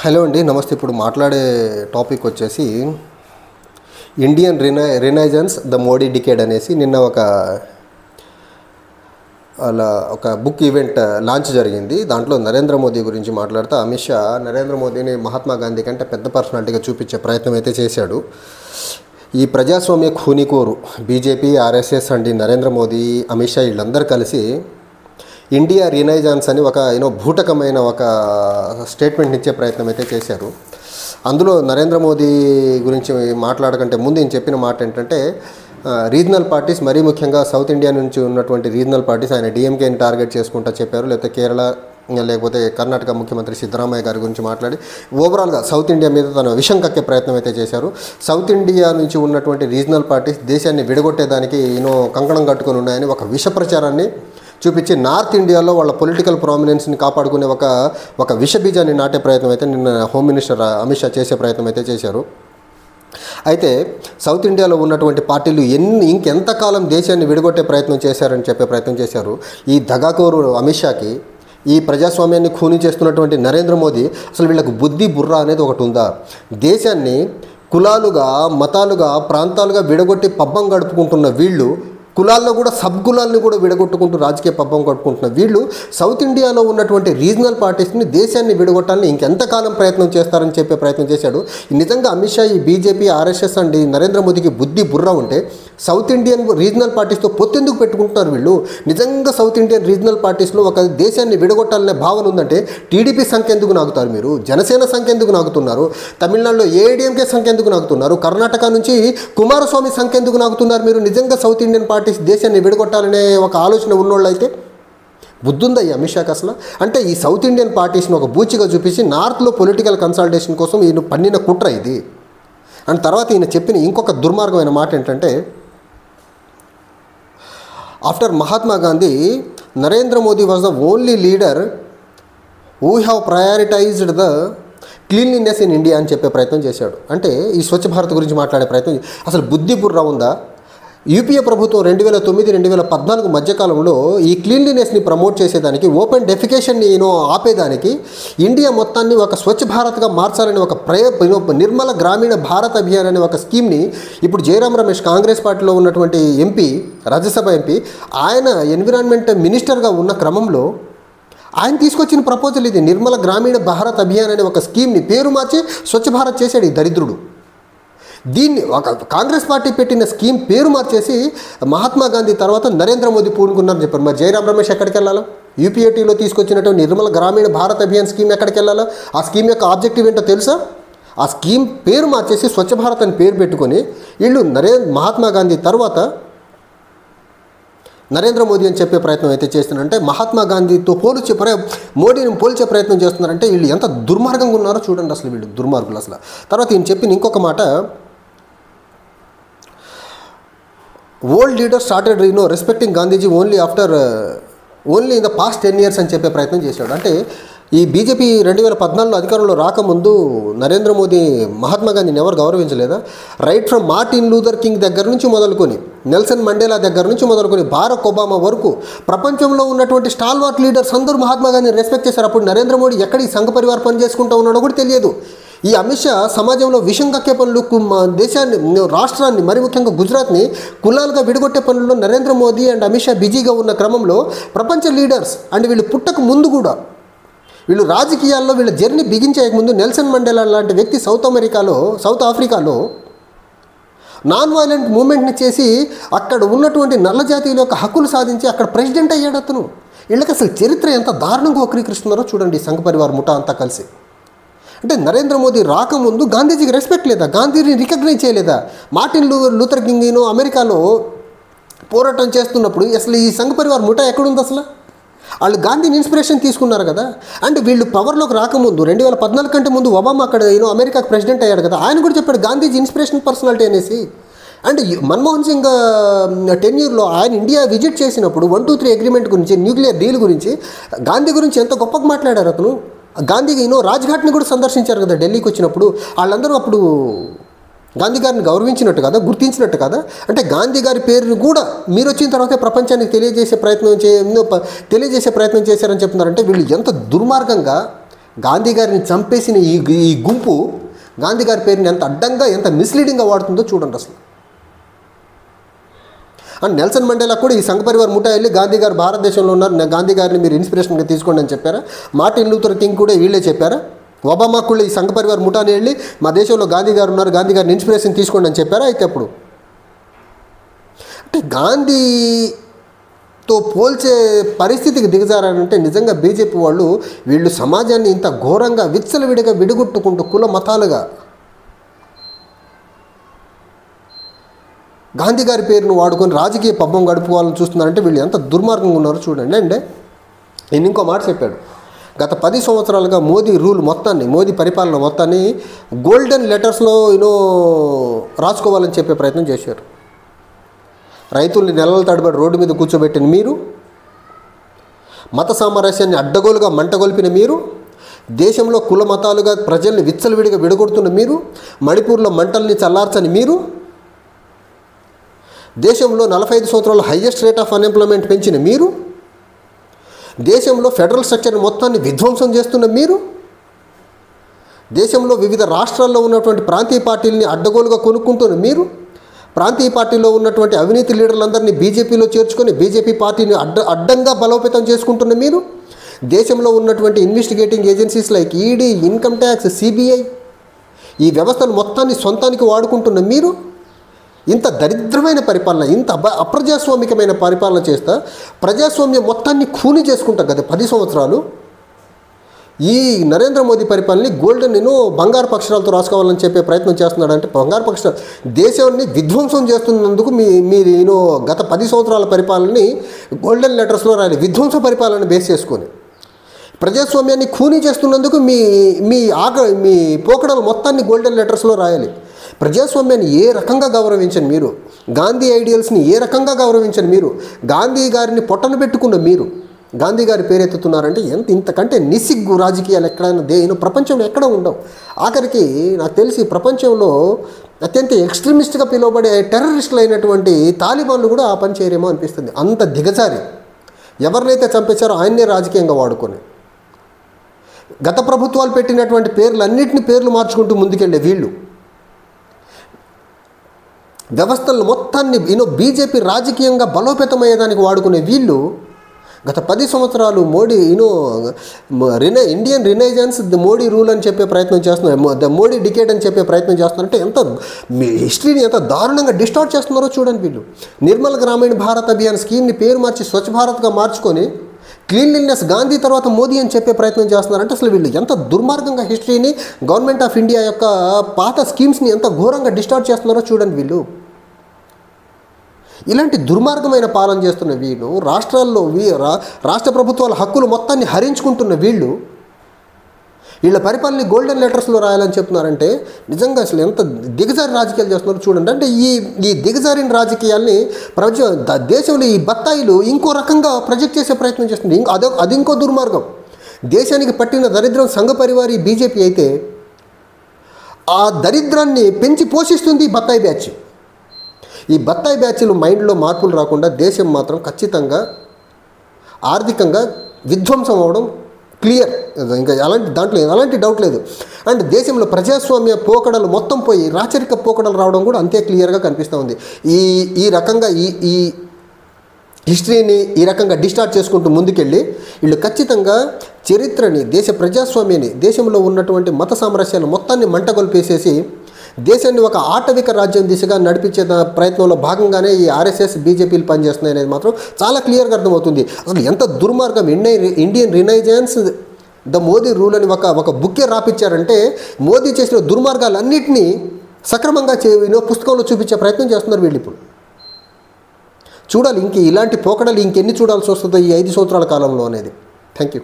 Hello అండి, నమస్తే. ఇప్పుడు మాట్లాడే టాపిక్ వచ్చేసి ఇండియన్ రినైజన్స్ ద మోడీ డికేడ్ అనేసి నిన్న ఒక బుక్ ఈవెంట్ లాంచ్ జరిగింది. దాంట్లో నరేంద్ర మోదీ గురించి మాట్లాడుతూ అమిత్ షా నరేంద్ర మోదీని మహాత్మా గాంధీ కంటే పెద్ద పర్సనాలిటీగా చూపించే ప్రయత్నం అయితే చేశాడు. ఈ ప్రజాస్వామ్య ఖూనికోరు బీజేపీ, ఆర్ఎస్ఎస్ అండి నరేంద్ర మోదీ, అమిత్ షా వీళ్ళందరూ కలిసి ఇండియా రినైజాన్స్ అని ఒక భూటకమైన ఒక స్టేట్మెంట్ ఇచ్చే ప్రయత్నం అయితే చేశారు. అందులో నరేంద్ర మోదీ గురించి మాట్లాడకంటే ముందు నేను చెప్పిన మాట ఏంటంటే, రీజనల్ పార్టీస్, మరీ ముఖ్యంగా సౌత్ ఇండియా నుంచి ఉన్నటువంటి రీజనల్ పార్టీస్, ఆయన డిఎంకేని టార్గెట్ చేసుకుంటా చెప్పారు. లేకపోతే కేరళ లేకపోతే కర్ణాటక ముఖ్యమంత్రి సిద్ధరామయ్య గారి గురించి మాట్లాడి ఓవరాల్గా సౌత్ ఇండియా మీద తన విషం కక్కే ప్రయత్నం అయితే చేశారు. సౌత్ ఇండియా నుంచి ఉన్నటువంటి రీజనల్ పార్టీస్ దేశాన్ని విడగొట్టేదానికి కంకణం కట్టుకొని ఉన్నాయని ఒక విష ప్రచారాన్ని చూపించి నార్త్ ఇండియాలో వాళ్ళ పొలిటికల్ ప్రామినెన్స్ని కాపాడుకునే ఒక విషబీజాన్ని నాటే ప్రయత్నం అయితే నిన్న హోమ్ మినిస్టర్ అమిత్ షా చేసే ప్రయత్నం అయితే చేశారు. అయితే సౌత్ ఇండియాలో ఉన్నటువంటి పార్టీలు ఇంకెంతకాలం దేశాన్ని విడగొట్టే ప్రయత్నం చేశారని చెప్పే ప్రయత్నం చేశారు. ఈ దగాకోరు అమిత్ షాకి, ఈ ప్రజాస్వామ్యాన్ని ఖూనీ చేస్తున్నటువంటి నరేంద్ర మోదీ, అసలు వీళ్ళకు బుద్ధి బుర్ర అనేది ఒకటి ఉందా? దేశాన్ని కులాలుగా, మతాలుగా, ప్రాంతాలుగా విడగొట్టి పబ్బం గడుపుకుంటున్న వీళ్ళు, కులాల్లో కూడా సబ్ కులాలను కూడా విడగొట్టుకుంటూ రాజకీయ పబ్బం కట్టుకుంటున్న వీళ్ళు సౌత్ ఇండియాలో ఉన్నటువంటి రీజనల్ పార్టీస్ని దేశాన్ని విడగొట్టాలని ఇంకెంతకాలం ప్రయత్నం చేస్తారని చెప్పే ప్రయత్నం చేశాడు. నిజంగా అమిత్ షా ఈ బీజేపీ, ఆర్ఎస్ఎస్ అండి నరేంద్ర మోదీకి బుద్ధి బుర్ర ఉంటే సౌత్ ఇండియన్ రీజనల్ పార్టీస్తో పొత్తెందుకు పెట్టుకుంటున్నారు వీళ్ళు? నిజంగా సౌత్ ఇండియన్ రీజనల్ పార్టీస్లో ఒక దేశాన్ని విడగొట్టాలనే భావన ఉందంటే టీడీపీ సంఖ్య ఎందుకు నాగుతారు మీరు? జనసేన సంఖ్య ఎందుకు నాగుతున్నారు? తమిళనాడులో ఏఐడిఎంకే సంఖ్య ఎందుకు నాగుతున్నారు? కర్ణాటక నుంచి కుమారస్వామి సంఖ్య ఎందుకు నాగుతున్నారు మీరు? నిజంగా సౌత్ ఇండియన్ పార్టీస్ దేశాన్ని విడగొట్టాలనే ఒక ఆలోచన ఉన్నోళ్ళు అయితే బుద్ధుందా ఈ అమిత్ షాకి అసలు? అంటే ఈ సౌత్ ఇండియన్ పార్టీస్ని ఒక బూచిగా చూపించి నార్త్లో పొలిటికల్ కన్సల్టేషన్ కోసం ఈయన పన్నిన కుట్ర ఇది. అండ్ తర్వాత ఈయన చెప్పిన ఇంకొక దుర్మార్గమైన మాట ఏంటంటే, after Mahatma Gandhi, Narendra Modi was the only leader who have prioritised the cleanliness in India అని చెప్పే ప్రయత్నం చేశాడు. అంటే ఈ స్వచ్ఛ భారత్ గురించి మాట్లాడే ప్రయత్నం. అసలు బుద్ధి బుర్ర ఉందా? యూపీఏ ప్రభుత్వం 2009-2014 మధ్యకాలంలో ఈ క్లీన్లీనెస్ని ప్రమోట్ చేసేదానికి, ఓపెన్ డెఫికేషన్ని ఆపేదానికి, ఇండియా మొత్తాన్ని ఒక స్వచ్ఛ భారత్గా మార్చాలని ఒక నిర్మల గ్రామీణ భారత్ అభియాన్ అనే ఒక స్కీమ్ని ఇప్పుడు జయరాం రమేష్, కాంగ్రెస్ పార్టీలో ఉన్నటువంటి ఎంపీ, రాజ్యసభ ఎంపీ, ఆయన ఎన్విరాన్మెంట్ మినిస్టర్గా ఉన్న క్రమంలో ఆయన తీసుకొచ్చిన ప్రపోజల్ ఇది. నిర్మల గ్రామీణ భారత్ అభియాన్ అనే ఒక స్కీమ్ని పేరు మార్చి స్వచ్ఛ భారత్ చేశాడు ఈ దరిద్రుడు. దీన్ని ఒక కాంగ్రెస్ పార్టీ పెట్టిన స్కీమ్ పేరు మార్చేసి మహాత్మా గాంధీ తర్వాత నరేంద్ర మోదీ పూనుకున్నారని చెప్పారు. మరి జయరాం రమేష్ ఎక్కడికి వెళ్ళాలో? యూపీఏటీలో తీసుకొచ్చినటువంటి నిర్మల గ్రామీణ భారత్ అభియాన్ స్కీమ్ ఎక్కడికి వెళ్ళాలో? ఆ స్కీమ్ యొక్క ఆబ్జెక్టివ్ ఏంటో తెలుసా? ఆ స్కీమ్ పేరు మార్చేసి స్వచ్ఛ భారత్ అని పేరు పెట్టుకొని వీళ్ళు మహాత్మా గాంధీ తర్వాత నరేంద్ర మోదీ అని చెప్పే ప్రయత్నం అయితే చేస్తున్నారంటే, మహాత్మా గాంధీతో మోడీని పోల్చే ప్రయత్నం చేస్తున్నారంటే వీళ్ళు ఎంత దుర్మార్గంగా ఉన్నారో చూడండి. అసలు వీళ్ళు దుర్మార్గులు అసలు. తర్వాత ఈయన చెప్పిన ఇంకొక మాట, old leader started respecting Gandhiji only in the past 10 years అని చెప్పే ప్రయత్నం చేశాడు. అంటే ఈ బీజేపీ 2014లో అధికారంలో రాకముందు నరేంద్ర మోదీ మహాత్మా గాంధీని ఎవరు గౌరవించలేదా? Right from Martin Luther King దగ్గర నుంచి మొదలుకొని, నెల్సన్ మండేలా దగ్గర నుంచి మొదలుకొని, బారక్ ఒబామా వరకు ప్రపంచంలో ఉన్నటువంటి స్టాల్వార్ట్ లీడర్స్ అందరూ మహాత్మా గాంధీని రెస్పెక్ట్ చేశారు. అప్పుడు నరేంద్ర మోడీ ఎక్కడ ఈ సంఘ పరివార్ పని చేసుకుంటూ ఉన్నాడో కూడా తెలియదు. ఈ అమిత్ షా సమాజంలో విషం కక్కే పనులు, దేశాన్ని, రాష్ట్రాన్ని, మరి ముఖ్యంగా గుజరాత్ని కులాలుగా విడగొట్టే పనుల్లో నరేంద్ర మోదీ అండ్ అమిత్ షా బిజీగా ఉన్న క్రమంలో ప్రపంచ లీడర్స్ అండ్ వీళ్ళు పుట్టక ముందు కూడా, వీళ్ళు రాజకీయాల్లో వీళ్ళ జర్నీ బిగించేయకముందు నెల్సన్ మండేలా లాంటి వ్యక్తి సౌత్ ఆఫ్రికాలో నాన్ వైలెంట్ మూమెంట్ని చేసి అక్కడ ఉన్నటువంటి నల్ల జాతీయుల యొక్క హక్కులు సాధించి అక్కడ ప్రెసిడెంట్ అయ్యాడు అతను. వీళ్ళకి అసలు చరిత్ర ఎంత దారుణంగా వక్రీకరిస్తున్నారో చూడండి సంఘ పరివార్ ముఠా అంతా కలిసి. అంటే నరేంద్ర మోదీ రాకముందు గాంధీజీకి రెస్పెక్ట్ లేదా? గాంధీని రికగ్నైజ్ చేయలేదా? మార్టిన్ లూథర్ కింగ్ అమెరికాలో పోరాటం చేస్తున్నప్పుడు అసలు ఈ సంఘ పరివార్ ముఠా ఎక్కడుంది అసలు? వాళ్ళు గాంధీని ఇన్స్పిరేషన్ తీసుకున్నారు కదా. అండ్ వీళ్ళు పవర్లోకి రాకముందు 2014 కంటే ముందు ఒబామా అక్కడ అమెరికాకు ప్రెసిడెంట్ అయ్యాడు కదా, ఆయన కూడా చెప్పాడు గాంధీజీ ఇన్స్పిరేషన్ పర్సనాలిటీ అనేసి. అండ్ మన్మోహన్ సింగ్ టెన్యూర్లో ఆయన ఇండియా విజిట్ చేసినప్పుడు 123 అగ్రిమెంట్ గురించి, న్యూక్లియర్ డీల్ గురించి, గాంధీ గురించి ఎంత గొప్పగా మాట్లాడారు అతను. గాంధీ రాజ్ఘాట్ని కూడా సందర్శించారు కదా ఢిల్లీకి వచ్చినప్పుడు. వాళ్ళందరూ అప్పుడు గాంధీ గారిని గౌరవించినట్టు కదా, గుర్తించినట్టు కదా. అంటే గాంధీ గారి పేరును కూడా మీరు వచ్చిన తర్వాత ప్రపంచానికి తెలియజేసే ప్రయత్నం చేశారని చెప్తున్నారంటే వీళ్ళు ఎంత దుర్మార్గంగా గాంధీ గారిని చంపేసిన ఈ గుంపు గాంధీ గారి పేరుని ఎంత అడ్డంగా ఎంత మిస్లీడింగ్గా వాడుతుందో చూడండి అసలు. అండ్ నెల్సన్ మండేలా కూడా ఈ సంఘ పరివార్ ముఠా వెళ్ళి గాంధీ గారు భారతదేశంలో ఉన్నారు, గాంధీ గారిని మీరు ఇన్స్పిరేషన్గా తీసుకోండి అని చెప్పారా? మార్టిన్ లూథర్ కింగ్ కూడా వీళ్ళే చెప్పారా? ఒబామా కూడా ఈ సంఘ పరివార్ ముఠాని వెళ్ళి మా దేశంలో గాంధీ గారు ఉన్నారు, గాంధీ గారిని ఇన్స్పిరేషన్ తీసుకోండి అని చెప్పారా? అయితే అప్పుడు అంటే గాంధీతో పోల్చే పరిస్థితికి దిగజారంటే నిజంగా బీజేపీ వాళ్ళు వీళ్ళు సమాజాన్ని ఇంత ఘోరంగా విచ్చలవిడిగా విడగొట్టుకుంటూ కుల మతాలుగా గాంధీ గారి పేరును వాడుకొని రాజకీయ పబ్బం గడుపుకోవాలని చూస్తున్నారంటే వీళ్ళు ఎంత దుర్మార్గంగా ఉన్నారో చూడండి. అంటే నేను ఇంకో మాట చెప్పాడు, గత 10 సంవత్సరాలుగా మోదీ రూల్ మొత్తాన్ని, మోదీ పరిపాలన మొత్తాన్ని గోల్డెన్ లెటర్స్లో రాసుకోవాలని చెప్పే ప్రయత్నం చేశారు. రైతుల్ని నెలల తడబడి రోడ్డు మీద కూర్చోబెట్టిన మీరు, మత సామరస్యాన్ని అడ్డగోలుగా మంటగొల్పిన మీరు, దేశంలో కుల మతాలుగా ప్రజల్ని విచ్చలవిడిగా విడగొడుతున్న మీరు, మణిపూర్లో మంటల్ని చల్లార్చని మీరు, దేశంలో 45 సంవత్సరాల హైయెస్ట్ రేట్ ఆఫ్ అన్ఎంప్లాయ్మెంట్ పెంచిన మీరు, దేశంలో ఫెడరల్ స్ట్రక్చర్ మొత్తాన్ని విధ్వంసం చేస్తున్న మీరు, దేశంలో వివిధ రాష్ట్రాల్లో ఉన్నటువంటి ప్రాంతీయ పార్టీలని అడ్డగోలుగా కొనుక్కుంటున్న మీరు, ప్రాంతీయ పార్టీలో ఉన్నటువంటి అవినీతి లీడర్లందరినీ బీజేపీలో చేర్చుకొని బీజేపీ పార్టీని అడ్డంగా బలోపేతం చేసుకుంటున్న మీరు, దేశంలో ఉన్నటువంటి investigating agencies like ED, income tax, CBI ఈ వ్యవస్థలు మొత్తాన్ని సొంతానికి వాడుకుంటున్న మీరు, ఇంత దరిద్రమైన పరిపాలన, ఇంత అప్రజాస్వామికమైన పరిపాలన చేస్తా ప్రజాస్వామ్యం మొత్తాన్ని ఖూనీ చేసుకుంటాం కదా 10 సంవత్సరాలు. ఈ నరేంద్ర మోదీ పరిపాలనని గోల్డెన్ బంగారు అక్షరాలతో రాసుకోవాలని చెప్పే ప్రయత్నం చేస్తున్నాడంటే బంగారు అక్షరాలు దేశాన్ని విధ్వంసం చేస్తున్నందుకు మీరు గత 10 సంవత్సరాల పరిపాలనని గోల్డెన్ లెటర్స్లో రాయాలి. విధ్వంస పరిపాలన బేస్ చేసుకొని ప్రజాస్వామ్యాన్ని ఖూనీ చేస్తున్నందుకు మీ పోకడలు మొత్తాన్ని గోల్డెన్ లెటర్స్లో రాయాలి. ప్రజాస్వామ్యాన్ని ఏ రకంగా గౌరవించండి మీరు, గాంధీ ఐడియల్స్ని ఏ రకంగా గౌరవించండి మీరు, గాంధీ గారిని పొట్టను పెట్టుకున్న మీరు గాంధీ గారి పేరెత్తుతున్నారంటే ఇంతకంటే నిసిగ్గు రాజకీయాలు ఎక్కడైనా ప్రపంచంలో ఎక్కడ ఉండవు. ఆఖరికి నాకు తెలిసి ప్రపంచంలో అత్యంత ఎక్స్ట్రీమిస్ట్గా పిలువబడే టెర్రరిస్టులు అయినటువంటి తాలిబాన్లు కూడా ఆ పని చేయరేమో అనిపిస్తుంది. అంత దిగజారి ఎవరినైతే చంపేశారో ఆయన్నే రాజకీయంగా వాడుకొని గత ప్రభుత్వాలు పెట్టినటువంటి పేర్లు మార్చుకుంటూ ముందుకెళ్ళే వీళ్ళు వ్యవస్థలను మొత్తాన్ని బీజేపీ రాజకీయంగా బలోపేతమయ్యేదానికి వాడుకునే వీళ్ళు గత 10 సంవత్సరాలు Modi Indian renaissance the Modi rule అని చెప్పే ప్రయత్నం చేస్తున్నారు, ద మోడీ డికేడ్ అని చెప్పే ప్రయత్నం చేస్తున్నారంటే ఎంత హిస్టరీని ఎంత దారుణంగా డిస్టార్ట్ చేస్తున్నారో చూడండి వీళ్ళు. నిర్మల్ గ్రామీణ భారత్ అభియాన్ స్కీమ్ని పేరు మార్చి స్వచ్ఛ భారత్గా మార్చుకొని క్లీన్లీనెస్ గాంధీ తర్వాత మోదీ అని చెప్పే ప్రయత్నం చేస్తున్నారంటే అసలు వీళ్ళు ఎంత దుర్మార్గంగా హిస్టరీని, గవర్నమెంట్ ఆఫ్ ఇండియా యొక్క పాత స్కీమ్స్ని ఎంత ఘోరంగా డిస్టార్ట్ చేస్తున్నారో చూడండి వీళ్ళు. ఇలాంటి దుర్మార్గమైన పాలన చేస్తున్న వీళ్ళు, రాష్ట్రాల్లో రాష్ట్ర ప్రభుత్వాల హక్కులు మొత్తాన్ని హరించుకుంటున్న వీళ్ళ పరిపాలన గోల్డెన్ లెటర్స్లో రాయాలని చెప్తున్నారంటే నిజంగా అసలు ఎంత దిగజారి రాజకీయాలు చేస్తున్నారో చూడండి. అంటే ఈ దిగజారిన రాజకీయాల్ని దేశంలో ఈ బత్తాయిలు ఇంకో రకంగా ప్రొజెక్ట్ చేసే ప్రయత్నం చేస్తుంది. అది ఇంకో దుర్మార్గం. దేశానికి పట్టిన దరిద్రం సంఘ పరివారి బీజేపీ అయితే ఆ దరిద్రాన్ని పెంచి పోషిస్తుంది ఈ బత్తాయి బ్యాచ్. ఈ బత్తాయి బ్యాచ్లు మైండ్లో మార్పులు రాకుండా దేశం మాత్రం ఖచ్చితంగా ఆర్థికంగా విధ్వంసం అవ్వడం క్లియర్. ఇంకా దాంట్లో ఎలాంటి డౌట్ లేదు. అండ్ దేశంలో ప్రజాస్వామ్య పోకడలు మొత్తం పోయి రాచరిక పోకడలు రావడం కూడా అంతే క్లియర్గా కనిపిస్తూ ఉంది. ఈ రకంగా ఈ హిస్టరీని ఈ రకంగా డిస్టార్ట్ చేసుకుంటూ ముందుకెళ్ళి వీళ్ళు ఖచ్చితంగా చరిత్రని, దేశ ప్రజాస్వామ్యాన్ని, దేశంలో ఉన్నటువంటి మత సామరస్యాలు మొత్తాన్ని మంటగొల్పేసేసి దేశాన్ని ఒక ఆటవిక రాజ్యం దిశగా నడిపించే ప్రయత్నంలో భాగంగానే ఈ ఆర్ఎస్ఎస్ బీజేపీలు పనిచేస్తున్నాయి అనేది మాత్రం చాలా క్లియర్గా అర్థమవుతుంది. అసలు ఎంత దుర్మార్గం. Indian renaissance the Modi rule అని ఒక బుక్కే రాపిచ్చారంటే మోదీ చేసిన దుర్మార్గాలన్నింటినీ సక్రమంగా పుస్తకంలో చూపించే ప్రయత్నం చేస్తున్నారు వీళ్ళు. ఇప్పుడు చూడాలి ఇలాంటి పోకడలు ఇంకెన్ని చూడాల్సి వస్తుందో ఈ 5 సంవత్సరాల కాలంలో అనేది. Thank you.